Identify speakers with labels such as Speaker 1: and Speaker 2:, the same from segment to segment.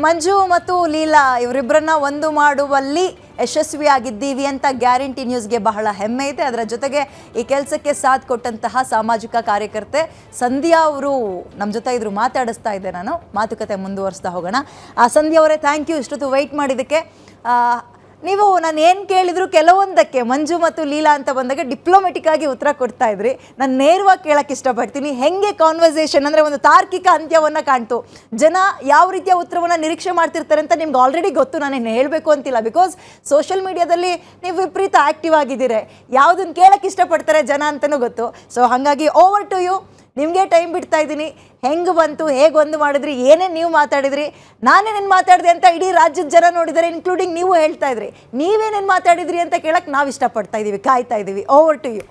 Speaker 1: ಮಂಜು ಮತ್ತು ಲೀಲಾ ಇವರಿಬ್ಬರನ್ನ ಒಂದು ಮಾಡುವಲ್ಲಿ ಯಶಸ್ವಿಯಾಗಿದ್ದೀವಿ ಅಂತ ಗ್ಯಾರಂಟಿ ನ್ಯೂಸ್ಗೆ ಬಹಳ ಹೆಮ್ಮೆ ಇದೆ. ಅದರ ಜೊತೆಗೆ ಈ ಕೆಲಸಕ್ಕೆ ಸಾಥ್ ಕೊಟ್ಟಂತಹ ಸಾಮಾಜಿಕ ಕಾರ್ಯಕರ್ತೆ ಸಂಧ್ಯಾ ಅವರು ನಮ್ಮ ಜೊತೆ ಇದ್ರು, ಮಾತಾಡಿಸ್ತಾ ಇದ್ದೆ. ನಾನು ಮಾತುಕತೆ ಮುಂದುವರಿಸ್ತಾ ಹೋಗೋಣ. ಸಂಧ್ಯಾ ಅವರೇ, ಥ್ಯಾಂಕ್ ಯು ಇಷ್ಟೊತ್ತು ವೆಯ್ಟ್ ಮಾಡಿದ್ದಕ್ಕೆ. ನೀವು ನಾನು ಏನು ಕೇಳಿದ್ರು ಕೆಲವೊಂದಕ್ಕೆ ಮಂಜು ಮತ್ತು ಲೀಲಾ ಅಂತ ಬಂದಾಗ ಡಿಪ್ಲೊಮೆಟಿಕ್ ಆಗಿ ಉತ್ತರ ಕೊಡ್ತಾ ಇದ್ರಿ. ನಾನು ನೇರವಾಗಿ ಕೇಳಕ್ಕೆ ಇಷ್ಟಪಡ್ತೀನಿ, ಹೆಂಗೆ ಕಾನ್ವರ್ಸೇಷನ್ ಅಂದರೆ ಒಂದು ತಾರ್ಕಿಕ ಅಂತ್ಯವನ್ನು ಕಾಣ್ತು? ಜನ ಯಾವ ರೀತಿಯ ಉತ್ತರವನ್ನು ನಿರೀಕ್ಷೆ ಮಾಡ್ತಿರ್ತಾರೆ ಅಂತ ನಿಮ್ಗೆ ಆಲ್ರೆಡಿ ಗೊತ್ತು, ನಾನೇನು ಹೇಳಬೇಕು ಅಂತಿಲ್ಲ. ಬಿಕಾಸ್ ಸೋಷಿಯಲ್ ಮೀಡಿಯಾದಲ್ಲಿ ನೀವು ವಿಪರೀತ ಆ್ಯಕ್ಟಿವ್ ಆಗಿದ್ದೀರಿ, ಯಾವುದನ್ನು ಕೇಳಕ್ಕೆ ಇಷ್ಟಪಡ್ತಾರೆ ಜನ ಅಂತಲೂ ಗೊತ್ತು. ಸೊ ಹಾಗಾಗಿ ಓವರ್ ಟು ಯು, ನಿಮಗೆ ಟೈಮ್ ಬಿಡ್ತಾ ಇದ್ದೀನಿ. ಹೆಂಗೆ ಬಂತು, ಹೇಗೆ ಒಂದು ಮಾಡಿದ್ರಿ, ಏನೇನು ನೀವು ಮಾತಾಡಿದ್ರಿ, ನಾನೇನೇನು ಮಾತಾಡಿದೆ ಅಂತ ಇಡೀ ರಾಜ್ಯದ ಜನ ನೋಡಿದ್ದಾರೆ, ಇನ್ಕ್ಲೂಡಿಂಗ್ ನೀವು ಹೇಳ್ತಾ ಇದ್ರಿ. ನೀವೇನೇನು ಮಾತಾಡಿದ್ರಿ ಅಂತ ಕೇಳಕ್ಕೆ ನಾವು ಇಷ್ಟಪಡ್ತಾ ಇದ್ದೀವಿ, ಕಾಯ್ತಾ ಇದ್ದೀವಿ. Over to you.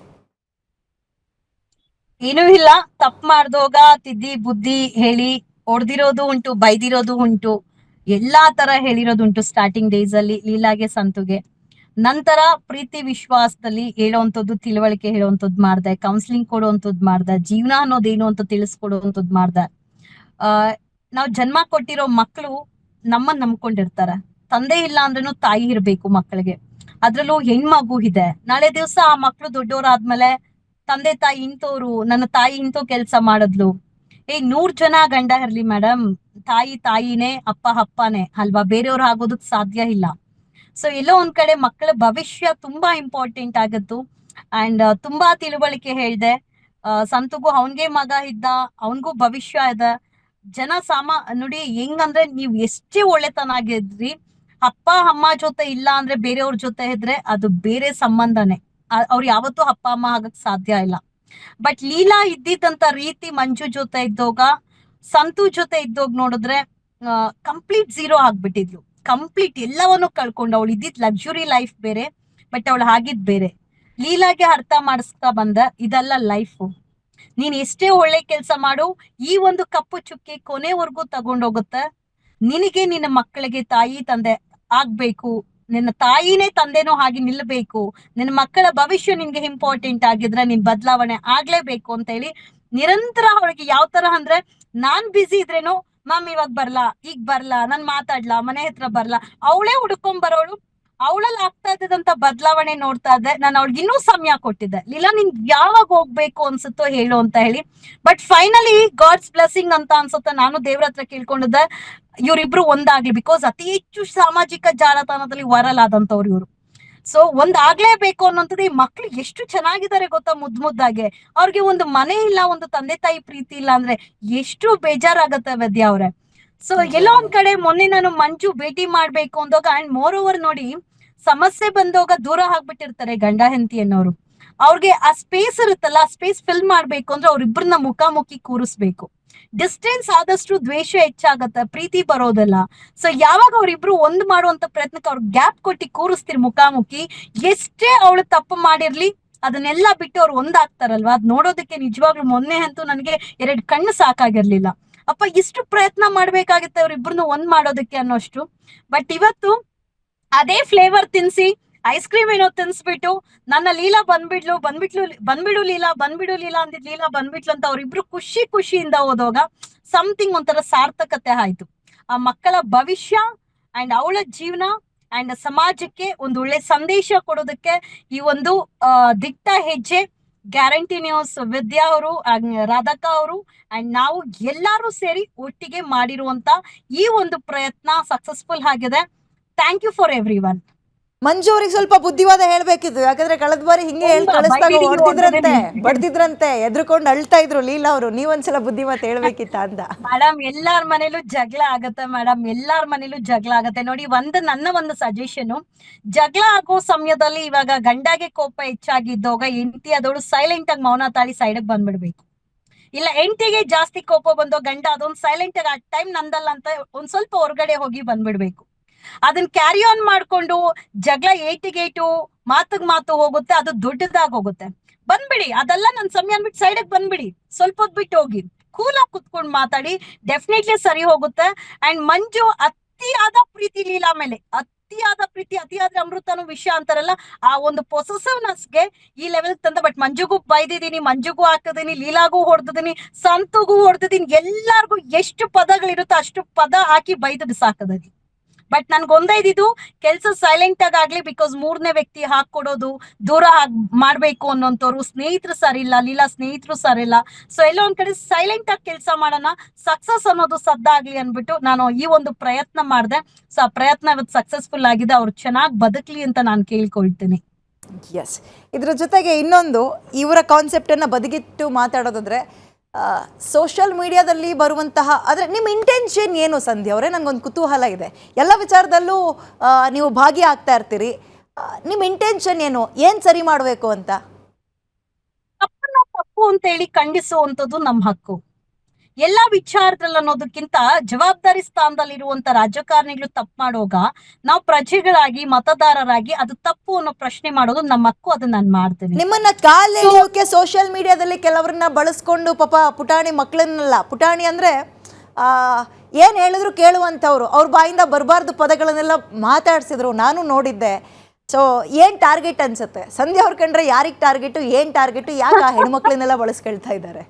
Speaker 2: ಏನೂ ಇಲ್ಲ, ತಪ್ಪು ಮಾಡ್ದೋಗ ತಿದ್ದಿ ಬುದ್ಧಿ ಹೇಳಿ ಹೊಡೆದಿರೋದು ಉಂಟು, ಬೈದಿರೋದು ಉಂಟು, ಎಲ್ಲಾ ತರ ಹೇಳಿರೋದು ಉಂಟು ಸ್ಟಾರ್ಟಿಂಗ್ ಡೇಸ್ ಅಲ್ಲಿ ಲೀಲಾಗೆ ಸಂತುಗೆ. ನಂತರ ಪ್ರೀತಿ ವಿಶ್ವಾಸದಲ್ಲಿ ಹೇಳೋವಂಥದ್ದು, ತಿಳುವಳಿಕೆ ಹೇಳುವಂಥದ್ದು ಮಾಡ್ದೆ, ಕೌನ್ಸಿಲಿಂಗ್ ಕೊಡುವಂಥದ್ದು ಮಾಡ್ದೆ, ಜೀವನ ಅನ್ನೋದೇನು ಅಂತ ತಿಳಿಸ್ಕೊಡುವಂಥದ್ದು ಮಾಡ್ದೆ. ನಾವು ಜನ್ಮ ಕೊಟ್ಟಿರೋ ಮಕ್ಕಳು ನಮ್ಮನ್ನ ನಂಬ್ಕೊಂಡಿರ್ತಾರೆ. ತಂದೆ ಇಲ್ಲ ಅಂದ್ರೂ ತಾಯಿ ಇರ್ಬೇಕು ಮಕ್ಕಳಿಗೆ. ಅದ್ರಲ್ಲೂ ಹೆಣ್ಮಗು ಇದೆ. ನಾಳೆ ದಿವಸ ಆ ಮಕ್ಳು ದೊಡ್ಡವರಾದ್ಮೇಲೆ ತಂದೆ ತಾಯಿ ಇಂಥವ್ರು, ನನ್ನ ತಾಯಿ ಇಂಥವ್ ಕೆಲ್ಸ ಮಾಡಿದ್ಲು. 100 ಜನ ಗಂಡ ಇರ್ಲಿ ಮೇಡಮ್, ತಾಯಿ ತಾಯಿನೇ, ಅಪ್ಪ ಅಪ್ಪನೇ ಅಲ್ವಾ, ಬೇರೆಯವ್ರು ಆಗೋದಕ್ ಸಾಧ್ಯ ಇಲ್ಲ. ಸೊ ಎಲ್ಲೋ ಒಂದ್ ಕಡೆ ಮಕ್ಕಳ ಭವಿಷ್ಯ ತುಂಬಾ ಇಂಪಾರ್ಟೆಂಟ್ ಆಗತ್ತು. ಅಂಡ್ ತುಂಬಾ ತಿಳುವಳಿಕೆ ಹೇಳ್ದೆ. ಸಂತುಗೂ ಅವನ್ಗೆ ಮಗ ಇದ್ದ, ಅವನ್ಗೂ ಭವಿಷ್ಯ ಇದೆ. ಜನ ನೋಡಿ ಹೆಂಗಂದ್ರೆ, ನೀವ್ ಎಷ್ಟೇ ಒಳ್ಳೆತನಾಗಿದ್ರಿ, ಅಪ್ಪ ಅಮ್ಮ ಜೊತೆ ಇಲ್ಲ ಅಂದ್ರೆ ಬೇರೆಯವ್ರ ಜೊತೆ ಇದ್ರೆ ಅದು ಬೇರೆ ಸಂಬಂಧನೇ. ಅವ್ರು ಯಾವತ್ತೂ ಅಪ್ಪ ಅಮ್ಮ ಆಗಕ್ ಸಾಧ್ಯ ಇಲ್ಲ. ಬಟ್ ಲೀಲಾ ಇದ್ದಿದ್ದಂತ ರೀತಿ ಮಂಜು ಜೊತೆ ಇದ್ದೋಗ, ಸಂತು ಜೊತೆ ಇದ್ದೋಗ್ ನೋಡಿದ್ರೆ ಕಂಪ್ಲೀಟ್ ಝೀರೋ ಆಗ್ಬಿಟ್ಟಿದ್ಲು. ಕಂಪ್ಲೀಟ್ ಎಲ್ಲವನ್ನು ಕಳ್ಕೊಂಡು, ಅವಳು ಇದ್ದಿದ್ ಲಕ್ಸುರಿ ಲೈಫ್ ಬೇರೆ, ಬಟ್ ಅವಳು ಆಗಿದ್ ಬೇರೆ. ಲೀಲಾಗೆ ಅರ್ಥ ಮಾಡಿಸ್ತಾ ಬಂದ, ಇದೆಲ್ಲ ಲೈಫು. ನೀನ್ ಎಷ್ಟೇ ಒಳ್ಳೆ ಕೆಲ್ಸ ಮಾಡು, ಈ ಒಂದು ಕಪ್ಪು ಚುಕ್ಕಿ ಕೊನೆವರೆಗೂ ತಗೊಂಡೋಗುತ್ತೆ. ನಿನಗೆ ನಿನ್ನ ಮಕ್ಕಳಿಗೆ ತಾಯಿ ತಂದೆ ಆಗ್ಬೇಕು, ನಿನ್ನ ತಾಯಿನೇ ತಂದೆನೂ ಹಾಗೆ ನಿಲ್ಬೇಕು, ನಿನ್ನ ಮಕ್ಕಳ ಭವಿಷ್ಯ ನಿನ್ಗೆ ಇಂಪಾರ್ಟೆಂಟ್ ಆಗಿದ್ರೆ ನೀನ್ ಬದಲಾವಣೆ ಆಗ್ಲೇಬೇಕು ಅಂತ ಹೇಳಿ ನಿರಂತರ ಅವಳಿಗೆ ಯಾವ ತರ ಅಂದ್ರೆ, ನಾನ್ ಬ್ಯುಸಿ ಇದ್ರೇನು ಮ್ಯಾಮ್ ಇವಾಗ ಬರ್ಲಾ, ಈಗ ಬರ್ಲಾ, ನಾನ್ ಮಾತಾಡ್ಲಾ, ಮನೆ ಹತ್ರ ಬರ್ಲಾ, ಅವಳೇ ಹುಡ್ಕೊಂಡ್ ಬರೋಳು. ಅವಳಲ್ಲಿ ಆಗ್ತಾ ಇದ್ದಂತ ಬದಲಾವಣೆ ನೋಡ್ತಾ ಇದ್ದೆ. ನಾನು ಅವಳಿಗೆ ಇನ್ನೂ ಸಮಯ ಕೊಟ್ಟಿದ್ದೆ, ಲೀಲಾ ನಿನ್ ಯಾವಾಗ ಹೋಗ್ಬೇಕು ಅನ್ಸುತ್ತೋ ಹೇಳು ಅಂತ ಹೇಳಿ. ಬಟ್ ಫೈನಲಿ ಗಾಡ್ಸ್ ಬ್ಲೆಸ್ಸಿಂಗ್ ಅಂತ ಅನ್ಸುತ್ತೆ. ನಾನು ದೇವ್ರ ಹತ್ರ ಕೇಳ್ಕೊಂಡಿದ್ದೆ ಇವ್ರಿಬ್ರು ಒಂದಾಗ್ಲಿ. ಬಿಕಾಸ್ ಅತಿ ಹೆಚ್ಚು ಸಾಮಾಜಿಕ ಜಾಲತಾಣದಲ್ಲಿ ವೈರಲ್ ಆದಂತವ್ರು ಇವ್ರು. ಸೊ ಆಗ್ಲೇಬೇಕು ಅನ್ನೋಂಥದ್ದು. ಈ ಮಕ್ಳು ಎಷ್ಟು ಚೆನ್ನಾಗಿದ್ದಾರೆ ಗೊತ್ತಾ, ಮುದ್ದಾಗೆ. ಅವ್ರಿಗೆ ಒಂದು ಮನೆ ಇಲ್ಲ, ಒಂದು ತಂದೆ ತಾಯಿ ಪ್ರೀತಿ ಇಲ್ಲ ಅಂದ್ರೆ ಎಷ್ಟು ಬೇಜಾರಾಗತ್ತೆ ವಿದ್ಯಾ ಅವ್ರೆ. ಸೊ ಎಲ್ಲೋ ಒಂದ್ ಕಡೆ ಮೊನ್ನೆ ನಾನು ಮಂಜು ಭೇಟಿ ಮಾಡ್ಬೇಕು ಅಂದಾಗ, ಅಂಡ್ ಮೋರ್ ಓವರ್ ನೋಡಿ, ಸಮಸ್ಯೆ ಬಂದೋಗ ದೂರ ಆಗ್ಬಿಟ್ಟಿರ್ತಾರೆ ಗಂಡ ಹೆಂಡತಿ ಅನ್ನೋರು. ಅವ್ರಿಗೆ ಆ ಸ್ಪೇಸ್ ಇರುತ್ತಲ್ಲ, ಆ ಸ್ಪೇಸ್ ಫಿಲ್ ಮಾಡ್ಬೇಕು ಅಂದ್ರೆ ಅವ್ರಿಬ್ರನ್ನ ಮುಖಾಮುಖಿ ಕೂರಿಸ್ಬೇಕು. ಡಿಸ್ಟೆನ್ಸ್ ಆದಷ್ಟು ದ್ವೇಷ ಹೆಚ್ಚಾಗತ್ತ, ಪ್ರೀತಿ ಬರೋದಲ್ಲ. ಸೊ ಯಾವಾಗ ಅವ್ರಿಬ್ರು ಒಂದ್ ಮಾಡುವಂತ ಪ್ರಯತ್ನಕ್ಕೆ ಅವ್ರ ಗ್ಯಾಪ್ ಕೊಟ್ಟಿ ಕೂರಿಸ್ತೀರಿ ಮುಖಾಮುಖಿ, ಎಷ್ಟೇ ಅವಳು ತಪ್ಪು ಮಾಡಿರ್ಲಿ ಅದನ್ನೆಲ್ಲ ಬಿಟ್ಟು ಅವ್ರು ಒಂದಾಗ್ತಾರಲ್ವಾ, ಅದ್ ನೋಡೋದಕ್ಕೆ ನಿಜವಾಗ್ಲೂ ಮೊನ್ನೆ ಅಂತೂ ನನಗೆ 2 ಕಣ್ಣು ಸಾಕಾಗಿರ್ಲಿಲ್ಲ. ಅಪ್ಪ ಇಷ್ಟು ಪ್ರಯತ್ನ ಮಾಡ್ಬೇಕಾಗಿತ್ತೆ ಅವ್ರಿಬ್ರನ್ನ ಒಂದ್ ಮಾಡೋದಕ್ಕೆ ಅನ್ನೋಷ್ಟು. ಬಟ್ ಇವತ್ತು ಅದೇ ಫ್ಲೇವರ್ ತಿನ್ಸಿ, ಐಸ್ ಕ್ರೀಮ್ ಏನೋ ತಿನ್ಸ್ಬಿಟ್ಟು, ನನ್ನ ಲೀಲಾ ಬಂದ್ಬಿಡು ಲೀಲಾ ಅಂದಿದ್ ಲೀಲಾ ಬಂದ್ಬಿಟ್ಲು ಅಂತ ಅವ್ರಿಬ್ರು ಖುಷಿಯಿಂದ ಹೋದಾಗ ಸಮಥಿಂಗ್ ಒಂಥರ ಸಾರ್ಥಕತೆ ಆಯ್ತು. ಆ ಮಕ್ಕಳ ಭವಿಷ್ಯ ಅಂಡ್ ಅವಳ ಜೀವನ ಅಂಡ್ ಸಮಾಜಕ್ಕೆ ಒಂದು ಒಳ್ಳೆ ಸಂದೇಶ ಕೊಡೋದಕ್ಕೆ ಈ ಒಂದು ದಿಟ್ಟ ಹೆಜ್ಜೆ ಗ್ಯಾರಂಟಿ ನ್ಯೂಸ್ ವಿದ್ಯಾ ಅವರು, ರಾಧಕಾ ಅವರು ಅಂಡ್ ನಾವು ಎಲ್ಲರೂ ಸೇರಿ ಒಟ್ಟಿಗೆ ಮಾಡಿರುವಂತ ಈ ಒಂದು ಪ್ರಯತ್ನ ಸಕ್ಸಸ್ಫುಲ್ ಆಗಿದೆ. Thank you for everyone.
Speaker 1: Manju ಅವ್ರಿಗೆ ಸ್ವಲ್ಪ ಬುದ್ಧಿವಾದ ಹೇಳ್ಬೇಕಿತ್ತು. ಯಾಕಂದ್ರೆ ಕಳೆದ ಬಾರಿ ಹಿಂಗೆ ಹೇಳಿ ಕಳಿಸ್ದಾಗ ಬಡ್ದಿದ್ರಂತೆ, ಎದ್ರುಕೊಂಡು ಅಳ್ತಾ ಇದ್ರು ಲೀಲಾ ಅವರು. ನೀವೊಂದ್ಸಲ ಬುದ್ಧಿವಾದ ಹೇಳ್ಬೇಕಿತ್ತ ಅಂತ.
Speaker 2: ಮೇಡಮ್ ಎಲ್ಲಾರ ಮನೇಲೂ ಜಗಳ ಆಗತ್ತೆ ಮೇಡಮ್, ಎಲ್ಲಾರ ಮನೇಲೂ ಜಗಳ ಆಗತ್ತೆ. ನೋಡಿ, ನನ್ನ ಒಂದು ಸಜೆಷನ್, ಜಗಳ ಆಗೋ ಸಮಯದಲ್ಲಿ ಇವಾಗ ಗಂಡಗೆ ಕೋಪ ಹೆಚ್ಚಾಗಿದ್ದಾಗ ಹೆಂಡತಿ ಅದೋಳು ಸೈಲೆಂಟ್ ಆಗಿ ಮೌನ ತಾಳಿ ಸೈಡ್ ಬಂದ್ಬಿಡ್ಬೇಕು. ಇಲ್ಲ ಹೆಂಡತಿಗೆ ಜಾಸ್ತಿ ಕೋಪ ಬಂದೋ ಗಂಡ ಅದೊಂದು ಸೈಲೆಂಟ್ ಆಗಿ, ಆ ಟೈಮ್ ನಂದಲ್ಲ ಅಂತ ಒಂದ್ ಸ್ವಲ್ಪ ಹೊರಗಡೆ ಹೋಗಿ ಬಂದ್ಬಿಡ್ಬೇಕು. ಅದನ್ನ ಕ್ಯಾರಿ ಆನ್ ಮಾಡ್ಕೊಂಡು ಜಗಳ ಏಟಿಗೇಟು, ಮಾತು ಹೋಗುತ್ತೆ, ಅದು ದೊಡ್ಡದಾಗಿ ಹೋಗುತ್ತೆ. ಬಂದ್ಬಿಡಿ, ಅದೆಲ್ಲ ನನ್ ಸಮಯ ಅನ್ಬಿಟ್ಟು ಸೈಡ್ ಬಂದ್ಬಿಡಿ, ಸ್ವಲ್ಪ ಹೊತ್ತು ಬಿಟ್ಟು ಹೋಗಿ ಕೂಲ್ ಆಗಿ ಕುತ್ಕೊಂಡು ಮಾತಾಡಿ, ಡೆಫಿನೆಟ್ಲಿ ಸರಿ ಹೋಗುತ್ತೆ. ಅಂಡ್ ಮಂಜು ಅತಿಯಾದ ಪ್ರೀತಿ ಲೀಲಾ ಮೇಲೆ, ಅತಿಯಾದ ಪ್ರೀತಿ, ಅತಿಯಾದ್ರೆ ಅಮೃತನು ವಿಷ ಅಂತಾರಲ್ಲ, ಆ ಒಂದು ಪೊಸೆಸಿವ್ನೆಸ್ಗೆ ಈ ಲೆವೆಲ್ ತಂದ. ಬಟ್ ಮಂಜುಗೂ ಬೈದಿದ್ದೀನಿ, ಮಂಜುಗೂ ಹಾಕಿದೀನಿ, ಲೀಲಾಗೂ ಹೊಡೆದಿದ್ದೀನಿ, ಸಂತುಗೂ ಹೊಡೆದಿದ್ದೀನಿ, ಎಲ್ಲಾರ್ಗು ಎಷ್ಟು ಪದಗಳಿರುತ್ತೋ ಅಷ್ಟು ಪದ ಹಾಕಿ ಬೈದು ಬಿಸಾಕದಿದ್ದೀನಿ. ಬಟ್ ನನ್ಗೊಂದೇ ಇದ್ದಿದ್ದು ಕೆಲ್ಸ ಸೈಲೆಂಟ್ ಆಗ್ಲಿ, ಬಿಕಾಸ್ ಮೂರನೇ ವ್ಯಕ್ತಿ ಹಾಕೊಡೋದು, ದೂರ ಮಾಡ್ಬೇಕು ಅನ್ನೋಂಥವ್ರು ಸ್ನೇಹಿತರು ಸರಿ ಇಲ್ಲ, ಲೀಲಾ ಸ್ನೇಹಿತರು ಸರಿ ಇಲ್ಲ. ಸೊ ಎಲ್ಲೋ ಒಂದ್ ಕಡೆ ಸೈಲೆಂಟ್ ಆಗಿ ಕೆಲಸ ಮಾಡೋಣ, ಸಕ್ಸಸ್ ಅನ್ನೋದು ಸದ್ದಾಗ್ಲಿ ಅನ್ಬಿಟ್ಟು ನಾನು ಈ ಒಂದು ಪ್ರಯತ್ನ ಮಾಡಿದೆ. ಸೊ ಆ ಪ್ರಯತ್ನ ಇವತ್ತು ಸಕ್ಸಸ್ಫುಲ್ ಆಗಿದೆ. ಅವ್ರು ಚೆನ್ನಾಗಿ ಬದುಕ್ಲಿ ಅಂತ ನಾನು ಕೇಳ್ಕೊಳ್ತೀನಿ.
Speaker 1: ಎಸ್, ಇದ್ರ ಜೊತೆಗೆ ಇನ್ನೊಂದು ಇವರ ಕಾನ್ಸೆಪ್ಟನ್ನು ಬದಿಗಿಟ್ಟು ಮಾತಾಡೋದಾದ್ರೆ, ಸೋಷಿಯಲ್ ಮೀಡಿಯಾದಲ್ಲಿ ಬರುವಂತಹ, ಆದರೆ ನಿಮ್ಮ ಇಂಟೆನ್ಷನ್ ಏನು ಸಂಧ್ಯಾ ಅವರೇ? ನನಗೊಂದು ಕುತೂಹಲ ಇದೆ. ಎಲ್ಲ ವಿಚಾರದಲ್ಲೂ ನೀವು ಭಾಗಿಯಾಗ್ತಾ ಇರ್ತೀರಿ. ನಿಮ್ಮ ಇಂಟೆನ್ಷನ್ ಏನು ಸರಿ ಮಾಡಬೇಕು ಅಂತ?
Speaker 2: ತಪ್ಪನ್ನ ತಪ್ಪು ಅಂತ ಹೇಳಿ ಖಂಡಿಸುವಂಥದ್ದು ನಮ್ಮ ಹಕ್ಕು. ಎಲ್ಲಾ ವಿಚಾರದಲ್ಲಿ ಅನ್ನೋದಕ್ಕಿಂತ ಜವಾಬ್ದಾರಿ ಸ್ಥಾನದಲ್ಲಿರುವಂತ ರಾಜಕಾರಣಿಗಳು ತಪ್ಪು ಮಾಡೋಗ ನಾವು ಪ್ರಜೆಗಳಾಗಿ, ಮತದಾರರಾಗಿ ಅದು ತಪ್ಪು ಅನ್ನೋ ಪ್ರಶ್ನೆ ಮಾಡೋದು ನಮ್ಮ ಹಕ್ಕು. ಅದನ್ನ ನಾನು ಮಾಡ್ತೀನಿ.
Speaker 1: ನಿಮ್ಮನ್ನ ಕಾಲೆಳೆಯೋಕೆ ಸೋಷಿಯಲ್ ಮೀಡಿಯಾದಲ್ಲಿ ಕೆಲವರನ್ನ ಬಳಸ್ಕೊಂಡು, ಪಾಪ ಪುಟಾಣಿ ಮಕ್ಕಳನ್ನೆಲ್ಲ, ಪುಟಾಣಿ ಅಂದ್ರೆ ಏನ್ ಹೇಳಿದ್ರು ಕೇಳುವಂಥವ್ರು, ಅವ್ರ ಬಾಯಿಂದ ಬರಬಾರ್ದು ಪದಗಳನ್ನೆಲ್ಲ ಮಾತಾಡ್ಸಿದ್ರು, ನಾನು ನೋಡಿದ್ದೆ. ಸೊ ಏನ್ ಟಾರ್ಗೆಟ್ ಅನ್ಸುತ್ತೆ ಸಂಧ್ಯಾ ಅವ್ರ ಕಂಡ್ರೆ? ಯಾರಿಗೆ ಟಾರ್ಗೆಟು, ಏನ್ ಟಾರ್ಗೆಟು, ಯಾಕೆ ಆ ಹೆಣ್ಮಕ್ಳನ್ನೆಲ್ಲ ಬಳಸ್ಕೊಳ್ತಾ ಇದ್ದಾರೆ?